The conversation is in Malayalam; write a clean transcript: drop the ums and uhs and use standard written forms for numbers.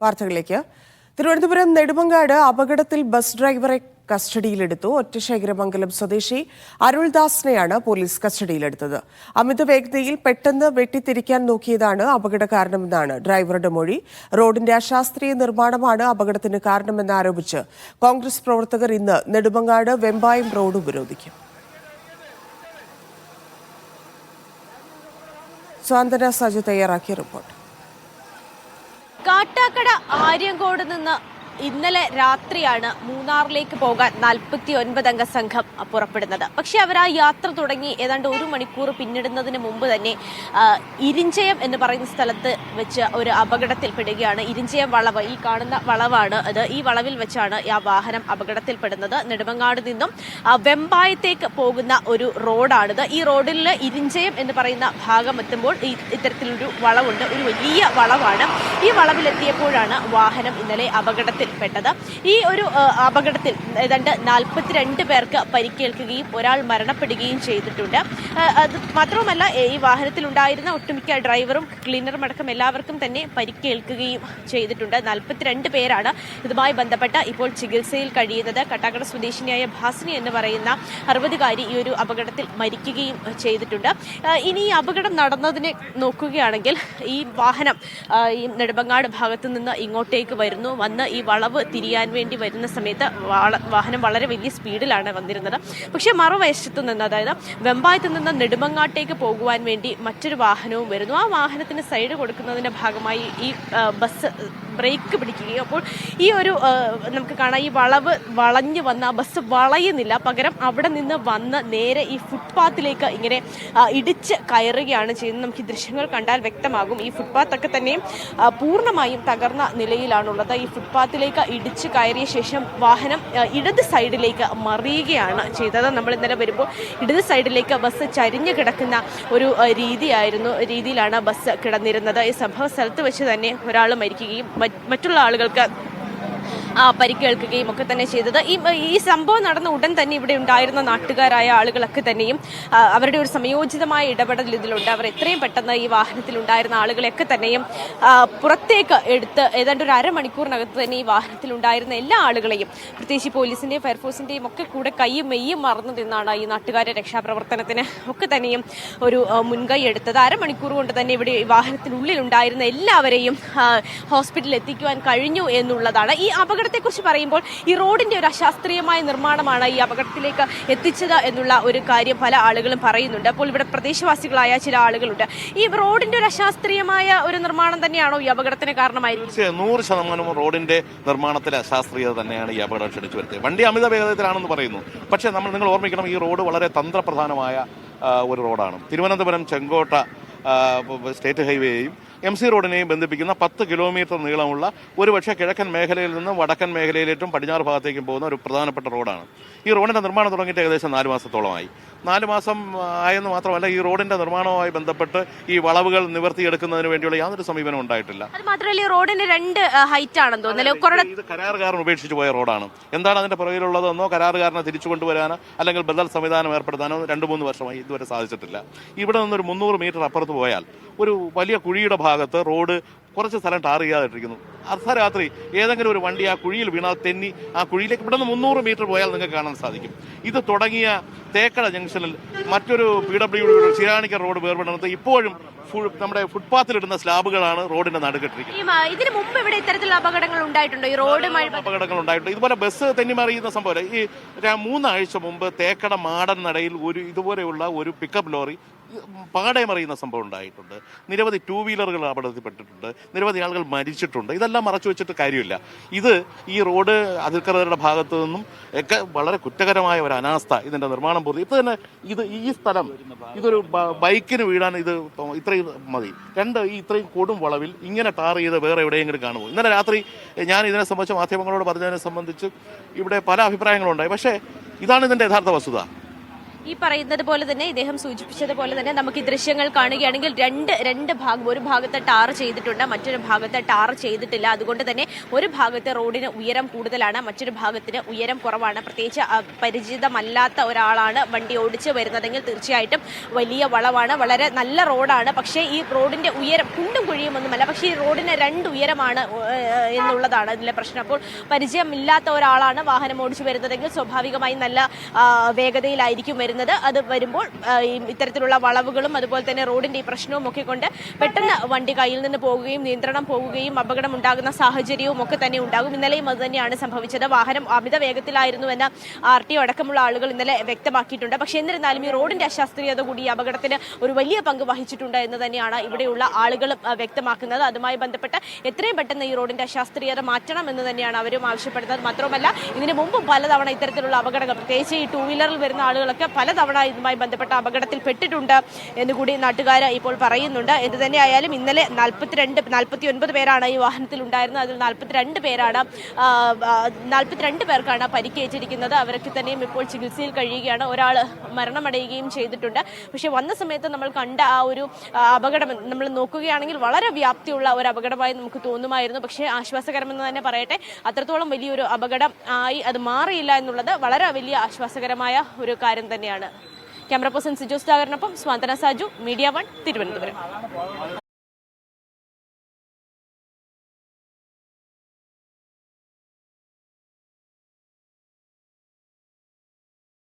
വാർത്തകളിലേക്ക്. തിരുവനന്തപുരം നെടുമങ്ങാട് അപകടത്തിൽ ബസ് ഡ്രൈവറെ കസ്റ്റഡിയിലെടുത്തു. ഒറ്റശേഖരമംഗലം സ്വദേശി അരുൾദാസിനെയാണ് പോലീസ് കസ്റ്റഡിയിലെടുത്തത്. അമിത വേഗതയിൽ പെട്ടെന്ന് വെട്ടിത്തിരിക്കാൻ നോക്കിയതാണ് അപകട കാരണമെന്നാണ് ഡ്രൈവറുടെ മൊഴി. റോഡിന്റെ അശാസ്ത്രീയ നിർമ്മാണമാണ് അപകടത്തിന് കാരണമെന്നാരോപിച്ച് കോൺഗ്രസ് പ്രവർത്തകർ ഇന്ന് നെടുമങ്ങാട് വെമ്പായം റോഡ് ഉപരോധിക്കും. സ്വാന്തന സജു തയ്യാറാക്കിയ റിപ്പോർട്ട്. കാട്ടാക്കട ആര്യങ്കോട് നിന്ന് ഇന്നലെ രാത്രിയാണ് മൂന്നാറിലേക്ക് പോകാൻ 49 അംഗ സംഘം പുറപ്പെടുന്നത്. പക്ഷെ അവർ ആ യാത്ര തുടങ്ങി ഏതാണ്ട് 1 മണിക്കൂർ പിന്നിടുന്നതിന് മുമ്പ് തന്നെ ഇരിഞ്ചയം എന്ന് പറയുന്ന സ്ഥലത്ത് വെച്ച് ഒരു അപകടത്തിൽപ്പെടുകയാണ്. ഇരിഞ്ചയം വളവ്, ഈ കാണുന്ന വളവാണ് അത്. ഈ വളവിൽ വെച്ചാണ് ആ വാഹനം അപകടത്തിൽപ്പെടുന്നത്. നെടുമങ്ങാട് നിന്നും വെമ്പായത്തേക്ക് പോകുന്ന ഒരു റോഡാണിത്. ഈ റോഡിൽ ഇരിഞ്ചയം എന്ന് പറയുന്ന ഭാഗം എത്തുമ്പോൾ ഇത്തരത്തിലൊരു വളവുണ്ട്, ഒരു വലിയ വളവാണ്. ഈ വളവിലെത്തിയപ്പോഴാണ് വാഹനം ഇന്നലെ അപകടത്തിൽപ്പെട്ടത്. ഈ ഒരു അപകടത്തിൽ ഏതാണ്ട് 42 പേർക്ക് പരിക്കേൽക്കുകയും ഒരാൾ മരണപ്പെടുകയും ചെയ്തിട്ടുണ്ട്. അത് മാത്രവുമല്ല, ഈ വാഹനത്തിലുണ്ടായിരുന്ന ഒട്ടുമിക്ക ഡ്രൈവറും ക്ലീനറും അടക്കം എല്ലാവർക്കും തന്നെ പരിക്കേൽക്കുകയും ചെയ്തിട്ടുണ്ട്. 42 പേരാണ് ഇതുമായി ബന്ധപ്പെട്ട ഇപ്പോൾ ചികിത്സയിൽ കഴിയുന്നത്. കാട്ടാക്കട സ്വദേശിനിയായ ഭാസിനി എന്ന് പറയുന്ന 60-കാരി ഈ ഒരു അപകടത്തിൽ മരിക്കുകയും ചെയ്തിട്ടുണ്ട്. ഇനി ഈ അപകടം നടന്നതിനെ നോക്കുകയാണെങ്കിൽ ഈ വാഹനം ഈ നെടുമങ്ങാട് ഭാഗത്തു നിന്ന് ഇങ്ങോട്ടേക്ക് വന്ന് ഈ വളവ് തിരിയാൻ വേണ്ടി വരുന്ന സമയത്ത് വാഹനം വളരെ വലിയ സ്പീഡിലാണ് വന്നിരുന്നത്. പക്ഷെ മറുവശത്തു നിന്ന്, അതായത് വെമ്പായത്ത് നിന്ന് നെടുമങ്ങാട്ടേക്ക് പോകുവാൻ വേണ്ടി മറ്റൊരു വാഹനവും വരുന്നു. ആ വാഹനത്തിന് സൈഡ് കൊടുക്കുന്നതിന്റെ ഭാഗമായി ഈ ബസ് ബ്രേക്ക് പിടിക്കുകയും അപ്പോൾ ഈ ഒരു നമുക്ക് കാണാം, ഈ വളവ് വളഞ്ഞു വന്ന ആ ബസ് വളയുന്നില്ല, പകരം അവിടെ നിന്ന് വന്ന് നേരെ ഈ ഫുട്പാത്തിലേക്ക് ഇങ്ങനെ ഇടിച്ച് കയറുകയാണ് ചെയ്യുന്നത്. നമുക്ക് ഈ ദൃശ്യങ്ങൾ കണ്ടാൽ വ്യക്തമാകും. ഈ ഫുട്പാത്തൊക്കെ തന്നെയും പൂർണ്ണമായും തകർന്ന നിലയിലാണുള്ളത്. ഈ ഫുട്പാത്തിലേക്ക് ഇടിച്ച് കയറിയ ശേഷം വാഹനം ഇടത് സൈഡിലേക്ക് മറിയുകയാണ് ചെയ്തത്. നമ്മൾ ഇന്നലെ വരുമ്പോൾ ഇടത് സൈഡിലേക്ക് ബസ് ചരിഞ്ഞു കിടക്കുന്ന ഒരു രീതിയിലാണ് ബസ് കിടന്നിരുന്നത്. ഈ സംഭവ സ്ഥലത്ത് വെച്ച് തന്നെ ഒരാൾ മരിക്കുകയും മറ്റുള്ള ആളുകൾക്ക് പരിക്കേൽക്കുകയും ഒക്കെ തന്നെ ചെയ്തത്. ഈ സംഭവം നടന്ന ഉടൻ തന്നെ ഇവിടെ ഉണ്ടായിരുന്ന നാട്ടുകാരായ ആളുകളൊക്കെ തന്നെയും അവരുടെ ഒരു സംയോജിതമായ ഇടപെടൽ ഇതിലുണ്ട്. അവർ എത്രയും പെട്ടെന്ന് ഈ വാഹനത്തിൽ ഉണ്ടായിരുന്ന ആളുകളെയൊക്കെ തന്നെയും പുറത്തേക്ക് എടുത്ത് ഏതാണ്ട് ഒരു അരമണിക്കൂറിനകത്ത് തന്നെ ഈ വാഹനത്തിൽ ഉണ്ടായിരുന്ന എല്ലാ ആളുകളെയും, പ്രത്യേകിച്ച് പോലീസിന്റെയും ഫയർഫോഴ്സിന്റെയും ഒക്കെ കൂടെ കൈയും മെയ്യും മറന്നു നിന്നാണ് ഈ നാട്ടുകാരെ രക്ഷാപ്രവർത്തനത്തിന് ഒക്കെ തന്നെയും ഒരു മുൻകൈ എടുത്തത്. അരമണിക്കൂർ കൊണ്ട് തന്നെ ഇവിടെ ഈ വാഹനത്തിനുള്ളിൽ ഉണ്ടായിരുന്ന എല്ലാവരെയും ഹോസ്പിറ്റലിൽ എത്തിക്കുവാൻ കഴിഞ്ഞു എന്നുള്ളതാണ്. ഈ അപകടത്തെക്കുറിച്ച് പറയുമ്പോൾ ഈ റോഡിന്റെ ഒരു അശാസ്ത്രീയമായ നിർമ്മാണമാണ് ഈ അപകടത്തിലേക്ക് എത്തിച്ചത് എന്നുള്ള ഒരു കാര്യം പല ആളുകളും പറയുന്നുണ്ട്. അപ്പോൾ ഇവിടെ പ്രദേശവാസികളായ ചില ആളുകളുണ്ട്. ഈ റോഡിന്റെ ഒരു അശാസ്ത്രീയമായ ഒരു നിർമ്മാണം തന്നെയാണോ ഈ അപകടത്തിന് കാരണമായിരുന്നത്? 100% റോഡിന്റെ നിർമ്മാണത്തിലെ അശാസ്ത്രീയത തന്നെയാണ് ഈ അപകടം ക്ഷണിച്ചു വരുത്തിയത്. വണ്ടി അമിത വേഗതയിലാണെന്ന് പറയുന്നു. പക്ഷേ നിങ്ങൾ ഓർമ്മിക്കണം, ഈ റോഡ് വളരെ തന്ത്രപ്രധാനമായ ഒരു റോഡാണ്. തിരുവനന്തപുരം ചെങ്കോട്ട സ്റ്റേറ്റ് ഹൈവേയെയും MC റോഡിനെയും ബന്ധിപ്പിക്കുന്ന 10 കിലോമീറ്റർ നീളമുള്ള ഒരുപക്ഷെ കിഴക്കൻ മേഖലയിൽ നിന്നും വടക്കൻ മേഖലയിലേക്കും പടിഞ്ഞാറ് ഭാഗത്തേക്കും പോകുന്ന ഒരു പ്രധാനപ്പെട്ട റോഡാണ്. ഈ റോഡിൻ്റെ നിർമ്മാണം തുടങ്ങിയിട്ട് ഏകദേശം 4 മാസത്തോളമായി. 4 മാസം ആയെന്ന് മാത്രമല്ല, ഈ റോഡിന്റെ നിർമ്മാണവുമായി ബന്ധപ്പെട്ട് ഈ വളവുകൾ നിവർത്തിയെടുക്കുന്നതിന് വേണ്ടിയുള്ള യാതൊരു സമീപനം ഉണ്ടായിട്ടില്ല. അത് മാത്രമല്ല, റോഡിന് 2 ഹൈറ്റ് ആണെന്ന് തോന്നുന്നു. ഇത് കരാറുകാരൻ ഉപേക്ഷിച്ചു പോയ റോഡാണ്. എന്താണ് അതിന്റെ പുറകിലുള്ളതെന്നോ കരാറുകാരനെ തിരിച്ചു കൊണ്ടുവരാനോ അല്ലെങ്കിൽ ബദൽ സംവിധാനം ഏർപ്പെടുത്താനോ 2-3 വർഷമായി ഇതുവരെ സാധിച്ചിട്ടില്ല. ഇവിടെ നിന്നൊരു 300 മീറ്റർ അപ്പുറത്ത് പോയാൽ ഒരു വലിയ കുഴിയുടെ ഭാഗത്ത് റോഡ് കുറച്ച് സ്ഥലം ടാർ ചെയ്യാതിട്ടിരിക്കുന്നു. അർദ്ധരാത്രി ഏതെങ്കിലും ഒരു വണ്ടി ആ കുഴിയിൽ വീണാൽ തെന്നി ആ കുഴിയിലേക്ക് ഇവിടെ നിന്ന് 300 മീറ്റർ പോയാൽ നിങ്ങൾക്ക് കാണാൻ സാധിക്കും. ഇത് തുടങ്ങിയ തേക്കട ജംഗ്ഷനിൽ മറ്റൊരു PWD ശിരാണിക്കർ റോഡ് വേർപെടുന്നത് ഇപ്പോഴും നമ്മുടെ ഫുട്പാത്തിലിടുന്ന സ്ലാബുകളാണ് റോഡിന്റെ നടുക്കെട്ടിരിക്കുന്നത്. ഇതിന് മുമ്പ് ഇവിടെ ഇത്തരത്തിലുള്ള അപകടങ്ങൾ ഉണ്ടായിട്ടുണ്ടോ? ഈ റോഡുമായി അപകടങ്ങൾ ഉണ്ടായിട്ടുണ്ട്. ഇതുപോലെ ബസ് തെന്നിമറിയുന്ന സംഭവം ഈ 3 ആഴ്ച മുമ്പ് തേക്കട മാടൻ നടയിൽ ഇതുപോലെയുള്ള ഒരു പിക്കപ്പ് ലോറി പാടെ മറിയുന്ന സംഭവം ഉണ്ടായിട്ടുണ്ട്. നിരവധി 2 വീലറുകൾ അപകടത്തിൽപ്പെട്ടിട്ടുണ്ട്. നിരവധി ആളുകൾ മരിച്ചിട്ടുണ്ട്. ഇതെല്ലാം മറച്ചു വെച്ചിട്ട് കാര്യമില്ല. ഈ റോഡ് അധികൃതരുടെ ഭാഗത്തു നിന്നും ഒക്കെ വളരെ കുറ്റകരമായ ഒരു അനാസ്ഥ ഇതിന്റെ നിർമ്മാണം പൂർത്തി. ഇപ്പൊ തന്നെ ഈ സ്ഥലം ഇതൊരു ബൈക്കിന് വീഴാൻ ഇത് ഇത്രയും മതി. ഇത്രയും കൊടും വളവിൽ ഇങ്ങനെ ടാർ ചെയ്ത് വേറെ എവിടെയെങ്കിലും കാണുമോ? ഇന്നലെ രാത്രി ഞാൻ ഇതിനെ സംബന്ധിച്ച് മാധ്യമങ്ങളോട് പറഞ്ഞതിനെ സംബന്ധിച്ച് ഇവിടെ പല അഭിപ്രായങ്ങളുണ്ടായി. പക്ഷേ ഇതാണ് ഇതിന്റെ യഥാർത്ഥ വസ്തുത. ഈ പറയുന്നത് പോലെ തന്നെ ഇദ്ദേഹം സൂചിപ്പിച്ചതുപോലെ തന്നെ നമുക്ക് ഈ ദൃശ്യങ്ങൾ കാണുകയാണെങ്കിൽ രണ്ട് ഭാഗം, ഒരു ഭാഗത്ത് ടാർ ചെയ്തിട്ടുണ്ട്, മറ്റൊരു ഭാഗത്ത് ടാർ ചെയ്തിട്ടില്ല. അതുകൊണ്ട് തന്നെ ഒരു ഭാഗത്ത് റോഡിന് ഉയരം കൂടുതലാണ്, മറ്റൊരു ഭാഗത്തിന് ഉയരം കുറവാണ്. പ്രത്യേകിച്ച് പരിചിതമല്ലാത്ത ഒരാളാണ് വണ്ടി ഓടിച്ച് വരുന്നതെങ്കിൽ തീർച്ചയായിട്ടും വലിയ വളവാണ്, വളരെ നല്ല റോഡാണ്. പക്ഷേ ഈ റോഡിന്റെ ഉയരം കുണ്ടും കുഴിയുമൊന്നുമല്ല, പക്ഷേ ഈ റോഡിന് രണ്ട് ഉയരമാണ് എന്നുള്ളതാണ് ഇതിലെ പ്രശ്നം. അപ്പോൾ പരിചയമില്ലാത്ത ഒരാളാണ് വാഹനം ഓടിച്ചു വരുന്നതെങ്കിൽ സ്വാഭാവികമായും നല്ല വേഗതയിലായിരിക്കും വരുന്നത്. അത് വരുമ്പോൾ ഇത്തരത്തിലുള്ള വളവുകളും അതുപോലെ തന്നെ റോഡിന്റെ ഈ പ്രശ്നവും ഒക്കെ കൊണ്ട് പെട്ടെന്ന് വണ്ടി കയ്യിൽ നിന്ന് പോകുകയും നിയന്ത്രണം പോകുകയും അപകടം ഉണ്ടാകുന്ന സാഹചര്യവും ഒക്കെ തന്നെ ഉണ്ടാകും. ഇന്നലെയും അത് തന്നെയാണ് സംഭവിച്ചത്. വാഹനം അമിത വേഗത്തിലായിരുന്നുവെന്ന് RTO അടക്കമുള്ള ആളുകൾ ഇന്നലെ വ്യക്തമാക്കിയിട്ടുണ്ട്. പക്ഷേ എന്നിരുന്നാലും ഈ റോഡിന്റെ അശാസ്ത്രീയത കൂടി ഈ അപകടത്തിന് ഒരു വലിയ പങ്ക് വഹിച്ചിട്ടുണ്ട് എന്ന് തന്നെയാണ് ഇവിടെയുള്ള ആളുകളും വ്യക്തമാക്കുന്നത്. അതുമായി ബന്ധപ്പെട്ട് എത്രയും പെട്ടെന്ന് ഈ റോഡിന്റെ അശാസ്ത്രീയത മാറ്റണം എന്ന് തന്നെയാണ് അവരും ആവശ്യപ്പെടുന്നത്. മാത്രമല്ല ഇതിനു മുമ്പും പലതവണ ഇത്തരത്തിലുള്ള അപകടങ്ങൾ, പ്രത്യേകിച്ച് ഈ 2 വീലറിൽ വരുന്ന ആളുകളൊക്കെ പലതവണ ഇതുമായി ബന്ധപ്പെട്ട അപകടത്തിൽ പെട്ടിട്ടുണ്ട് എന്നുകൂടി നാട്ടുകാർ ഇപ്പോൾ പറയുന്നുണ്ട്. എന്ത് തന്നെയായാലും ഇന്നലെ 49 പേരാണ് ഈ വാഹനത്തിൽ ഉണ്ടായിരുന്നത്. അതിൽ 42 പേർക്കാണ് പരിക്കേറ്റിരിക്കുന്നത്. അവരൊക്കെ തന്നെയും ഇപ്പോൾ ചികിത്സയിൽ കഴിയുകയാണ്. ഒരാൾ മരണമടയുകയും ചെയ്തിട്ടുണ്ട്. പക്ഷെ വന്ന സമയത്ത് നമ്മൾ കണ്ട ആ ഒരു അപകടം നമ്മൾ നോക്കുകയാണെങ്കിൽ വളരെ വ്യാപ്തിയുള്ള ഒരു അപകടമായി നമുക്ക് തോന്നുമായിരുന്നു. പക്ഷേ ആശ്വാസകരമെന്ന് തന്നെ പറയട്ടെ, അത്രത്തോളം വലിയൊരു അപകടം ആയി അത് മാറിയില്ല എന്നുള്ളത് വളരെ വലിയ ആശ്വാസകരമായ ഒരു കാര്യം തന്നെയാണ്. ക്യാമറ പേഴ്സൺ സിജോ സ്റ്റാഗറിനൊപ്പം സ്വാന്തന സാജു, മീഡിയ 1, തിരുവനന്തപുരം.